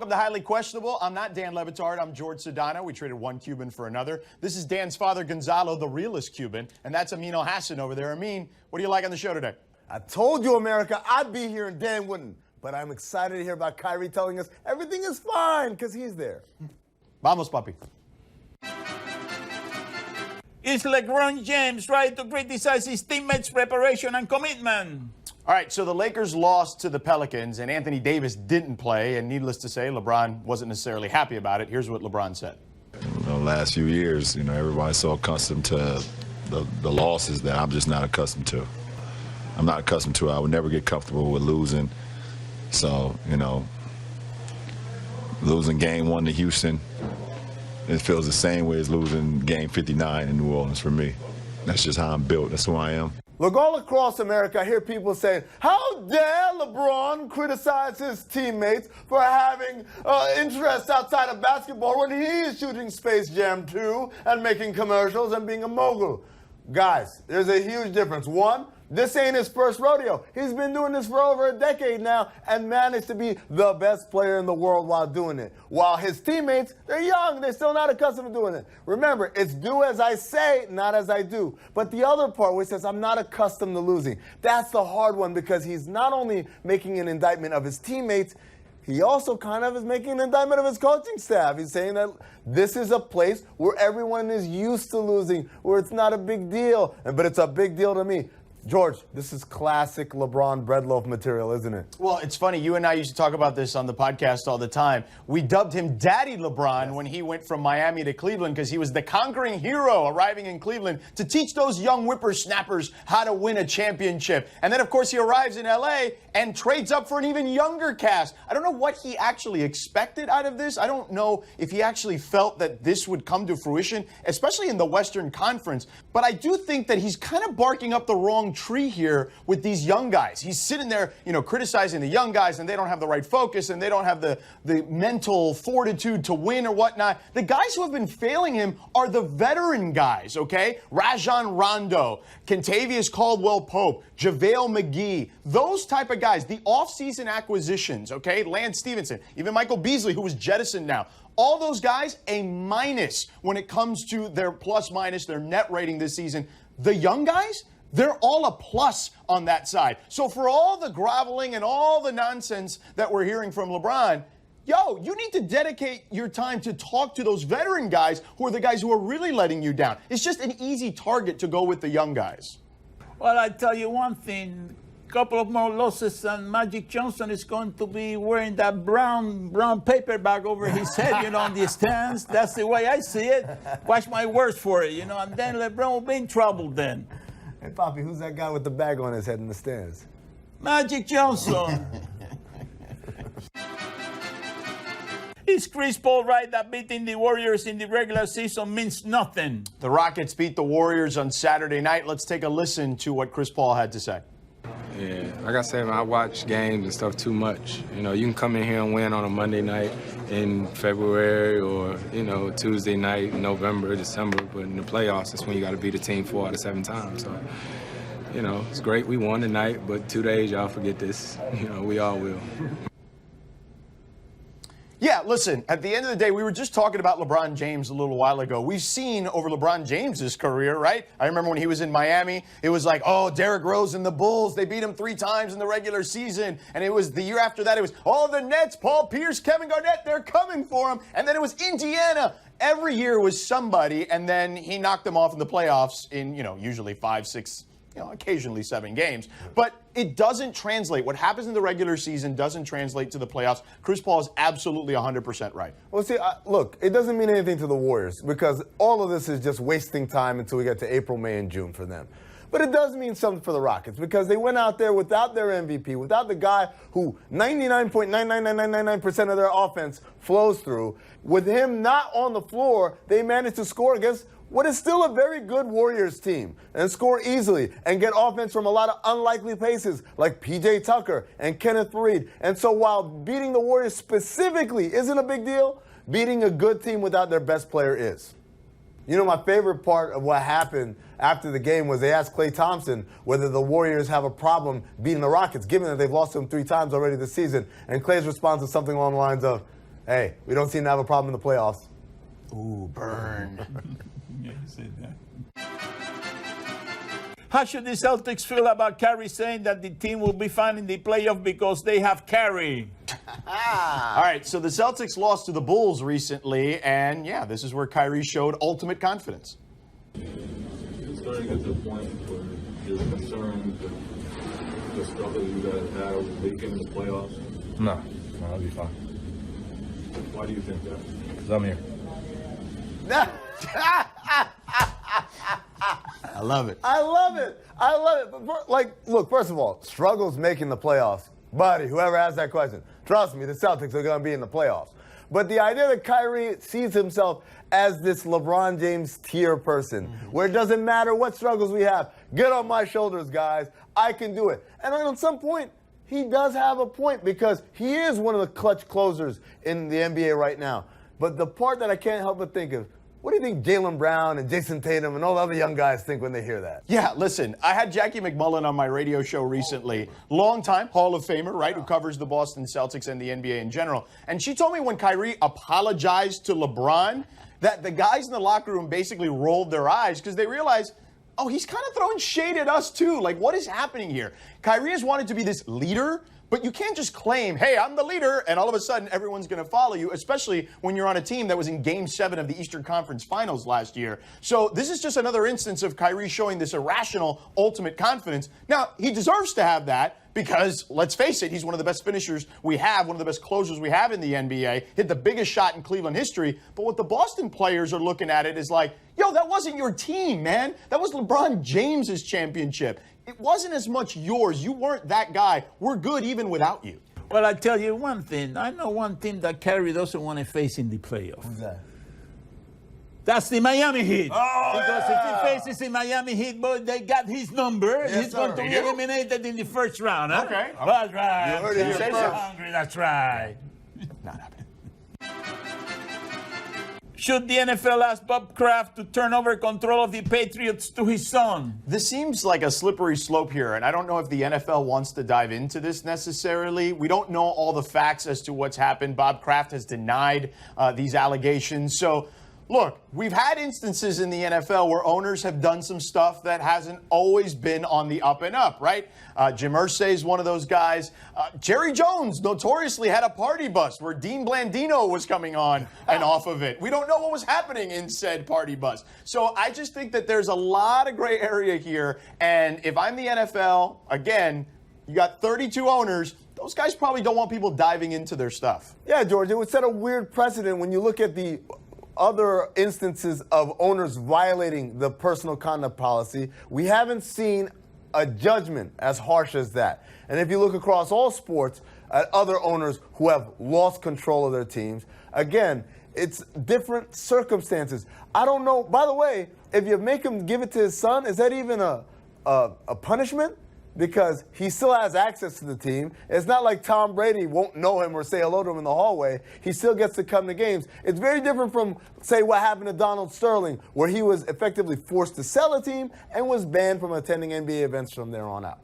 welcome to Highly Questionable. I'm not Dan Le Batard. I'm George Sedano. We traded one Cuban for another. This is Dan's father, Gonzalo, the realest Cuban, and that's Amin Hassan over there. Amin, what do you like on the show today? I told you, America, I'd be here and Dan wouldn't. But I'm excited to hear about KYRIE telling us everything is fine because he's there. Vamos, papi. Is LeBron James right to criticize his teammates' preparation and commitment? All right, so the Lakers lost to the Pelicans, and Anthony Davis didn't play, and needless to say, LeBron wasn't necessarily happy about it. Here's what LeBron said. The last few years, everybody's so accustomed to the losses that I'm just not accustomed to. I'm not accustomed to it. I would never get comfortable with losing. So, losing game 1 to Houston, it feels the same way as losing game 59 in New Orleans for me. That's just how I'm built. That's who I am. Look, all across America, I hear people saying, how dare LeBron criticize his teammates for having interests outside of basketball when he is shooting Space Jam 2 and making commercials and being a mogul? Guys, there's a huge difference. One, this ain't his first rodeo. He's been doing this for over a decade now and managed to be the best player in the world while doing it. While his teammates, they're young. They're still not accustomed to doing it. Remember, it's do as I say, not as I do. But the other part where he says, I'm not accustomed to losing, that's the hard one because he's not only making an indictment of his teammates, he also kind of is making an indictment of his coaching staff. He's saying that this is a place where everyone is used to losing, where it's not a big deal. But it's a big deal to me. George, this is classic LeBron breadloaf material, isn't it? Well, it's funny. You and I used to talk about this on the podcast all the time. We dubbed him Daddy LeBron when he went from Miami to Cleveland because he was the conquering hero arriving in Cleveland to teach those young whippersnappers how to win a championship. And then, of course, he arrives in L.A. and trades up for an even younger cast. I don't know what he actually expected out of this. I don't know if he actually felt that this would come to fruition, especially in the Western Conference. But I do think that he's kind of barking up the wrong tree here with these young guys. He's sitting there, criticizing the young guys, and they don't have the right focus, and they don't have the mental fortitude to win or whatnot. The guys who have been failing him are the veteran guys, okay? Rajon Rondo, Kentavious Caldwell-Pope, JaVale McGee, those type of guys. The offseason acquisitions, okay? Lance Stevenson, even Michael Beasley, who was jettisoned now. All those guys, a minus when it comes to their plus-minus, their net rating this season. The young guys, they're all a plus on that side. So for all the groveling and all the nonsense that we're hearing from LeBron, you need to dedicate your time to talk to those veteran guys who are the guys who are really letting you down. It's just an easy target to go with the young guys. Well, I tell you one thing. Couple of more losses and Magic Johnson is going to be wearing that brown paper bag over his head, on the stands. That's the way I see it. Watch my words for it, and then LeBron will be in trouble then. Hey, Poppy, who's that guy with the bag on his head in the stands? Magic Johnson. Is Chris Paul right that beating the Warriors in the regular season means nothing? The Rockets beat the Warriors on Saturday night. Let's take a listen to what Chris Paul had to say. Yeah, like I said, man, I watch games and stuff too much. You can come in here and win on a Monday night in February or, Tuesday night in November, December. But in the playoffs, that's when you got to beat a team 4 out of 7 times. So, it's great we won tonight, but 2 days, y'all forget this. We all will. Yeah, listen, at the end of the day, we were just talking about LeBron James a little while ago. We've seen over LeBron James's career, right? I remember when he was in Miami, it was like, Derrick Rose and the Bulls, they beat him 3 times in the regular season. And it was the year after that, it was, the Nets, Paul Pierce, Kevin Garnett, they're coming for him. And then it was Indiana. Every year was somebody, and then he knocked them off in the playoffs in, usually 5, 6, occasionally 7 games. But it doesn't translate. What happens in the regular season doesn't translate to the playoffs. Chris Paul is absolutely 100% right. Well, see, look, it doesn't mean anything to the Warriors because all of this is just wasting time until we get to April, May, and June for them. But it does mean something for the Rockets because they went out there without their MVP, without the guy who 99.99999% of their offense flows through. With him not on the floor, they managed to score against what is still a very good Warriors team and score easily and get offense from a lot of unlikely places like P.J. Tucker and Kenneth Reed. And so while beating the Warriors specifically isn't a big deal, beating a good team without their best player is. My favorite part of what happened after the game was they asked Klay Thompson whether the Warriors have a problem beating the Rockets, given that they've lost to them 3 times already this season. And Klay's response is something along the lines of, hey, we don't seem to have a problem in the playoffs. Ooh, burn. Yeah, you said that. How should the Celtics feel about KYRIE saying that the team will be fine in the playoff because they have KYRIE? All right, so the Celtics lost to the Bulls recently, and yeah, this is where KYRIE showed ultimate confidence. It's starting to get to a point where you're concerned that the struggle you guys had over the weekend in the playoffs. No, I'll be fine. Why do you think that? Because I'm here. I love it. I love it. I love it. But look, first of all, struggles making the playoffs. Buddy, whoever asked that question, trust me, the Celtics are going to be in the playoffs. But the idea that KYRIE sees himself as this LeBron James tier person, where it doesn't matter what struggles we have, get on my shoulders, guys. I can do it. And at some point, he does have a point because he is one of the clutch closers in the NBA right now. But the part that I can't help but think of, what do you think Jaylen Brown and Jason Tatum and all the other young guys think when they hear that? Yeah, listen, I had Jackie McMullen on my radio show recently, longtime Hall of Famer, right, who covers the Boston Celtics and the NBA in general. And she told me when KYRIE apologized to LeBron that the guys in the locker room basically rolled their eyes because they realized, oh, he's kind of throwing shade at us too. Like, what is happening here? KYRIE has wanted to be this leader, but you can't just claim, hey, I'm the leader, and all of a sudden everyone's going to follow you, especially when you're on a team that was in Game 7 of the Eastern Conference Finals last year. So this is just another instance of KYRIE showing this irrational ultimate confidence. Now, he deserves to have that because, let's face it, he's one of the best finishers we have, one of the best closers we have in the NBA, hit the biggest shot in Cleveland history. But what the Boston players are looking at it is like, yo, that wasn't your team, man. That was LeBron James's championship. It wasn't as much yours. You weren't that guy. We're good even without you. Well, I tell you one thing. I know one team that KYRIE doesn't want to face in the playoff. Who's that? That's the Miami Heat. Oh, because yeah. if he faces the Miami Heat, boy, they got his number. Yes, He's going sir. to be You? eliminated in the first round. Huh? Okay. That's right. You heard it here Say first. so hungry. That's right. Not happening. Should the NFL ask Bob Kraft to turn over control of the Patriots to his son? This seems like a slippery slope here, and I don't know if the NFL wants to dive into this necessarily. We don't know all the facts as to what's happened. Bob Kraft has denied these allegations. So, look, we've had instances in the NFL where owners have done some stuff that hasn't always been on the up and up, right? Jim Irsay is one of those guys. Jerry Jones notoriously had a party bus where Dean Blandino was coming on and off of it. We don't know what was happening in said party bus. So I just think that there's a lot of gray area here. And if I'm the NFL, again, you got 32 owners. Those guys probably don't want people diving into their stuff. Yeah, George, it would set a weird precedent when you look at the other instances of owners violating the personal conduct policy. We haven't seen a judgment as harsh as that. And if you look across all sports at other owners who have lost control of their teams, again, it's different circumstances. I don't know. By the way, if you make him give it to his son, is that even a punishment? Because he still has access to the team. It's not like Tom Brady won't know him or say hello to him in the hallway. He still gets to come to games. It's very different from, say, what happened to Donald Sterling, where he was effectively forced to sell a team and was banned from attending NBA events from there on out.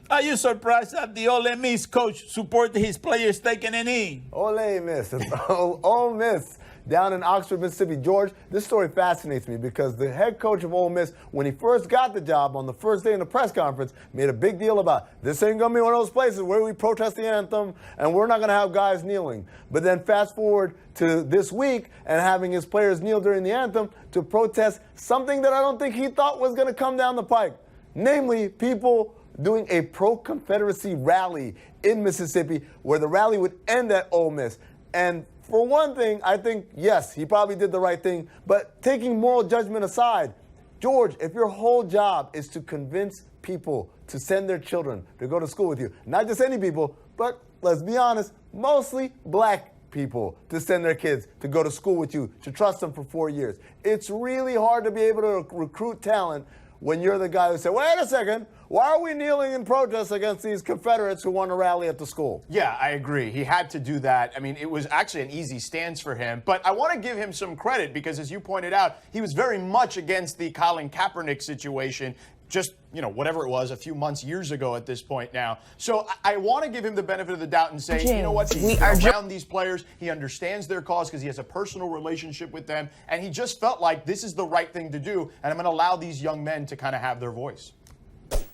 Are you surprised that the Ole Miss coach supported his players taking a knee? Ole Miss. Ole Miss down in Oxford, Mississippi. George, this story fascinates me because the head coach of Ole Miss, when he first got the job on the first day in the press conference, made a big deal about this ain't going to be one of those places where we protest the anthem and we're not going to have guys kneeling. But then fast forward to this week and having his players kneel during the anthem to protest something that I don't think he thought was going to come down the pike, namely people doing a pro-Confederacy rally in Mississippi where the rally would end at Ole Miss. And for one thing, I think, yes, he probably did the right thing, but taking moral judgment aside, George, if your whole job is to convince people to send their children to go to school with you, not just any people, but let's be honest, mostly black people to send their kids to go to school with you, to trust them for 4 years. It's really hard to be able to recruit talent when you're the guy who said, wait a second, why are we kneeling in protest against these Confederates who want to rally at the school? Yeah, I agree. He had to do that. I mean, it was actually an easy stance for him. But I want to give him some credit because, as you pointed out, he was very much against the Colin Kaepernick situation. just, whatever it was, a few months, years ago at this point now. So I want to give him the benefit of the doubt and say, you know what, he's around these players, he understands their cause because he has a personal relationship with them, and he just felt like this is the right thing to do, and I'm going to allow these young men to kind of have their voice.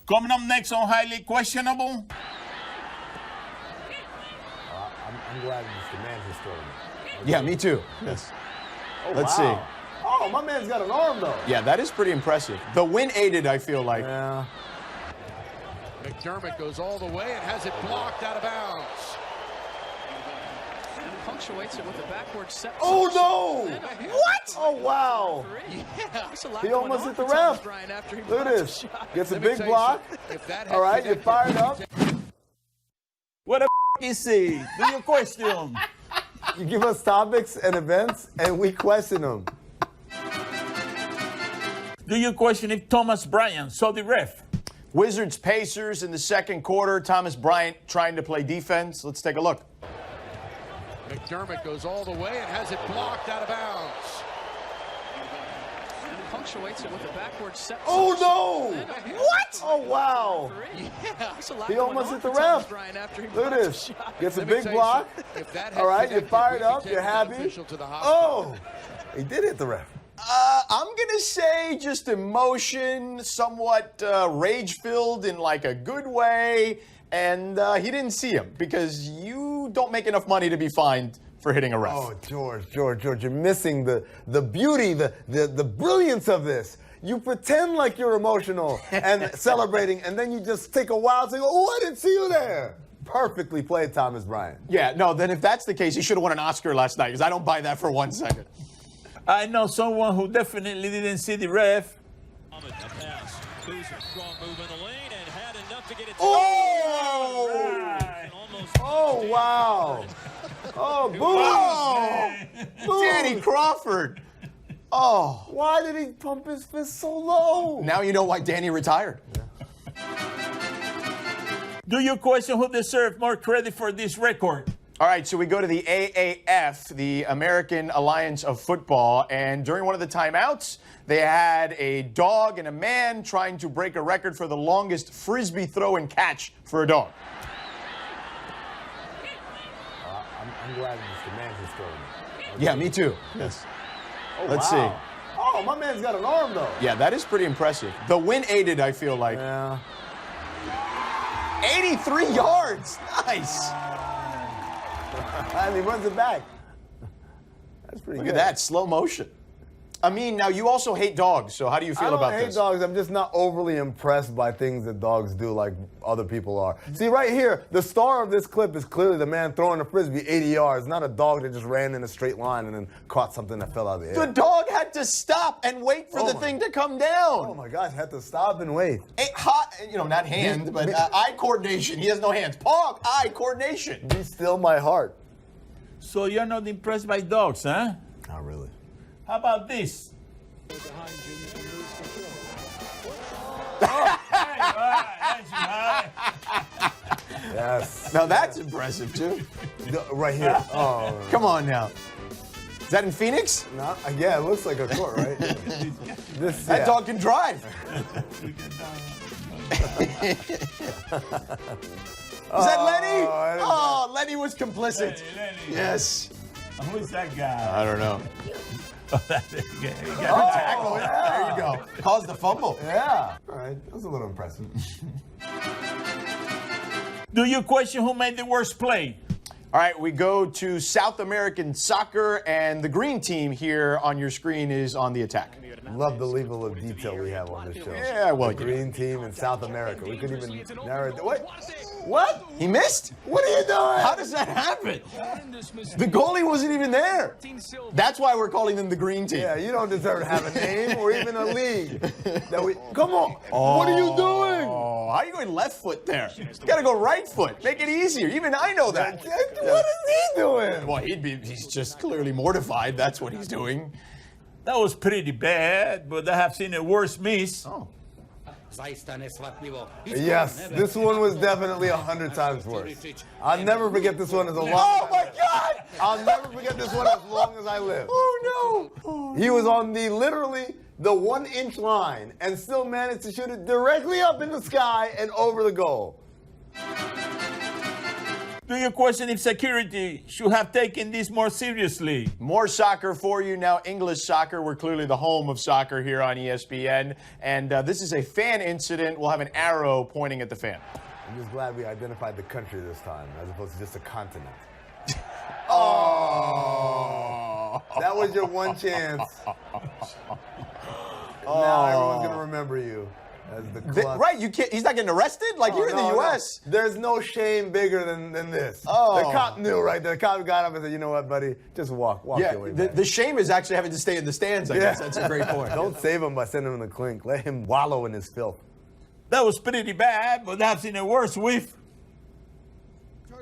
Coming up next on Highly Questionable. I'm glad it's the man who's throwing it. Yeah, me too. Yes. Let's see. Oh, my man's got an arm, though. Yeah, that is pretty impressive. The win aided, I feel like. Yeah. McDermott goes all the way and has it blocked out of bounds. Punctuates it with a backward set. Oh, no! What? Oh, wow. Yeah, He almost hit the ref. Look at this. Gets a big block. All right, you're fired up. What the is he? Do your question. You give us topics and events, and we question them. Do you question if Thomas Bryant saw the ref? Wizards Pacers in the second quarter. Thomas Bryant trying to play defense. Let's take a look. McDermott goes all the way and has it blocked out of bounds. Punctuates it with a backward set. Oh, no! What? Oh, wow. Yeah, He almost hit the ref. Look at this. Gets a big block. All right, you're fired up. You're happy. Oh, he did hit the ref. I'm going to say just emotion, somewhat rage-filled in like a good way, and he didn't see him because you don't make enough money to be fined for hitting a ref. Oh, George, you're missing the beauty, the brilliance of this. You pretend like you're emotional and celebrating, and then you just take a while to go, oh, I didn't see you there. Perfectly played, Thomas Bryant. Yeah, no, then if that's the case, he should have won an Oscar last night because I don't buy that for 1 second. I know someone who definitely didn't see the ref. A pass. Boozer, strong move in the lane and had enough to get it. Oh! Right. Oh, wow. Oh, boom. Oh, Danny Crawford. Oh. Why did he pump his fist so low? Now you know why Danny retired. Do you question who deserves more credit for this record? All right, so we go to the AAF, the American Alliance of Football, and during one of the timeouts, they had a dog and a man trying to break a record for the longest frisbee throw and catch for a dog. I'm glad it's the man who's throwing it. Yeah, me too. Yes. Oh, Let's wow. see. Oh, my man's got an arm, though. Yeah, that is pretty impressive. The win aided, I feel like. Yeah. 83 yards. Nice. And he runs it back. That's pretty good. Look at that, slow motion. I mean, now you also hate dogs, so how do you feel about I don't hate this? dogs. I'm just not overly impressed by things that dogs do like other people are. See, right here, the star of this clip is clearly the man throwing a frisbee 80 yards, not a dog that just ran in a straight line and then caught something that fell out of the air. The dog had to stop and wait for the thing to come down. Oh, my gosh, had to stop and wait. Not hand, but eye coordination. He has no hands. Paw, eye coordination. Be still my heart. So you're not impressed by dogs, huh? Not really. How about this? Yes. Now that's impressive, too. Right here. Oh. Come on now. Is that in Phoenix? No, yeah, it looks like a court, right? That dog can drive. Is that Lenny? Oh, Lenny was complicit. Lenny. Yes. Who is that guy? I don't know. Tackle, yeah. There you go. Caused the fumble. Yeah. All right, that was a little impressive. Do you question who made the worst play? All right, we go to South American soccer, and the green team here on your screen is on the attack. Love the level of detail we have on this show. Yeah, well, the green team in South America. We could even narrow it. What? What? He missed? What are you doing? How does that happen? The goalie wasn't even there. That's why we're calling them the green team. Yeah, you don't deserve to have a name or even a league. Come on. What are you doing? Oh, how are you going left foot there? You got to go right foot. Make it easier. Even I know that. What is he doing? Well, he's just clearly mortified. That's what he's doing. That was pretty bad, but I have seen a worse miss. Oh. Yes, this one was definitely 100 times worse. I'll never forget this one as long. Oh my God! I'll never forget this one as long as I live. Oh no! He was on literally the 1-inch line and still managed to shoot it directly up in the sky and over the goal. Do you question if security should have taken this more seriously? More soccer for you now. English soccer. We're clearly the home of soccer here on ESPN. And this is a fan incident. We'll have an arrow pointing at the fan. I'm just glad we identified the country this time as opposed to just a continent. Oh! That was your one chance. Now everyone's going to remember you. As the right, you can't. He's not getting arrested. Like you're in the U.S. No. There's no shame bigger than this. Oh. The cop knew right there. The cop got up and said, "You know what, buddy? Just walk your way back." The shame is actually having to stay in the stands. I guess that's a great point. Don't save him by sending him in the clink. Let him wallow in his filth. That was pretty bad, but I've seen a worse whiff.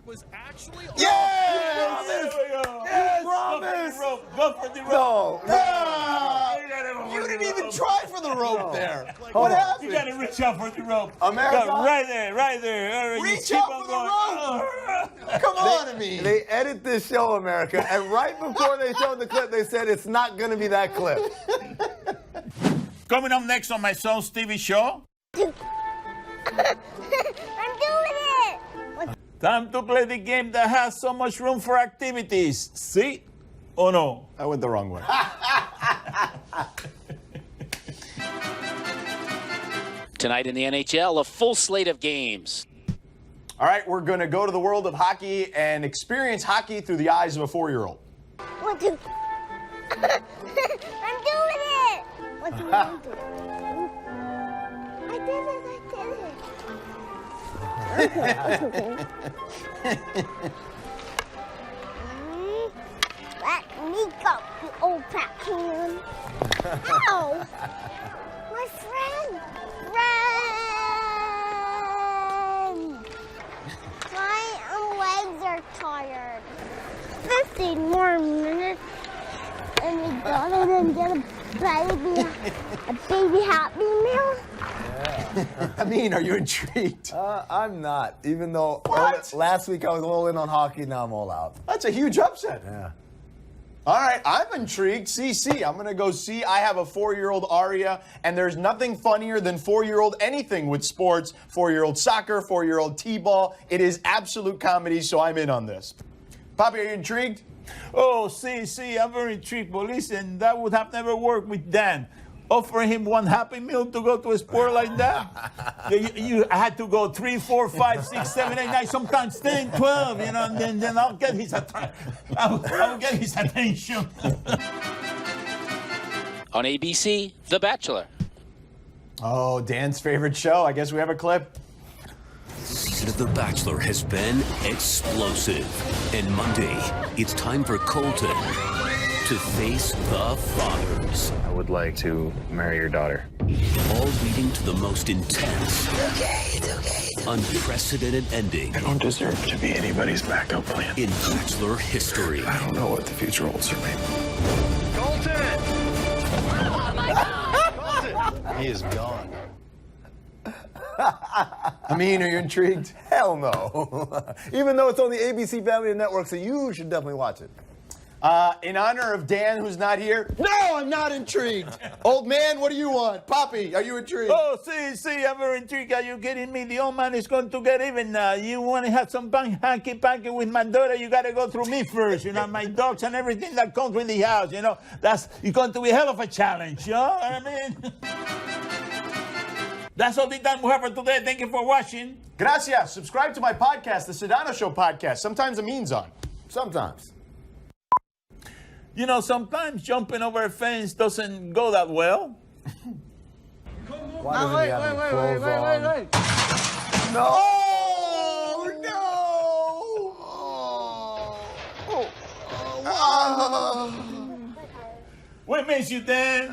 Was actually yes! There we go. Yes! Promise! Go for the rope. No. You didn't even try for the rope there. Hold What on. happened? You gotta reach out for the rope. America? Go right there. You Reach keep out on for the going. rope. Come on, I mean. They edit this show, America, and right before they showed the clip, they said it's not going to be that clip. Coming up next on my son's TV show. I'm doing it! Time to play the game that has so much room for activities. See or no? I went the wrong way. Tonight in the NHL, a full slate of games. All right, we're going to go to the world of hockey and experience hockey through the eyes of a 4-year-old. 1, 2. I'm doing it! 1, 2, 1, 2. I did it. Okay. Let me go, you old fat can. Ow! My friend! My legs are tired. 15 more minutes and we gotta then get a baby Happy Meal. I mean, are you intrigued? I'm not. Even though last week I was all in on hockey, now I'm all out. That's a huge upset. Yeah. All right, I'm intrigued. CC, I'm going to go see. I have a 4-year-old Aria, and there's nothing funnier than 4-year-old anything with sports. 4-year-old soccer, 4-year-old t-ball. It is absolute comedy, so I'm in on this. Poppy, are you intrigued? Oh, see, I'm very intrigued. But listen, that would have never worked with Dan. Offer him one Happy Meal to go to a sport like that. you had to go 3, 4, 5, 6, 7, 8, 9, sometimes 10, 12, you know, and then I'll get his I'll get his attention. On ABC, The Bachelor. Oh, Dan's favorite show. I guess we have a clip. Season of The Bachelor has been explosive. And Monday, it's time for Colton to face the fathers. I would like to marry your daughter. All leading to the most intense, unprecedented ending. I don't deserve to be anybody's backup plan. In Bachelor history. I don't know what the future holds for me. Colton! Oh my God! Colton! He is gone. I mean, are you intrigued? Hell no. Even though it's on the ABC Family Network, so you should definitely watch it. In honor of Dan, who's not here, no, I'm not intrigued. Old man, what do you want? Poppy, are you intrigued? Oh, see, I'm very intrigued. Are you kidding me? The old man is going to get even now. You want to have some hanky-panky with my daughter, you got to go through me first. You know, my dogs and everything that comes with the house, you know. It's going to be a hell of a challenge, you know what I mean? That's all the time we have for today. Thank you for watching. Gracias. Subscribe to my podcast, The Sedano Show podcast. Sometimes the meme's on. Sometimes. You know, sometimes jumping over a fence doesn't go that well. Why doesn't he have his clothes on? No! We miss you, Dan.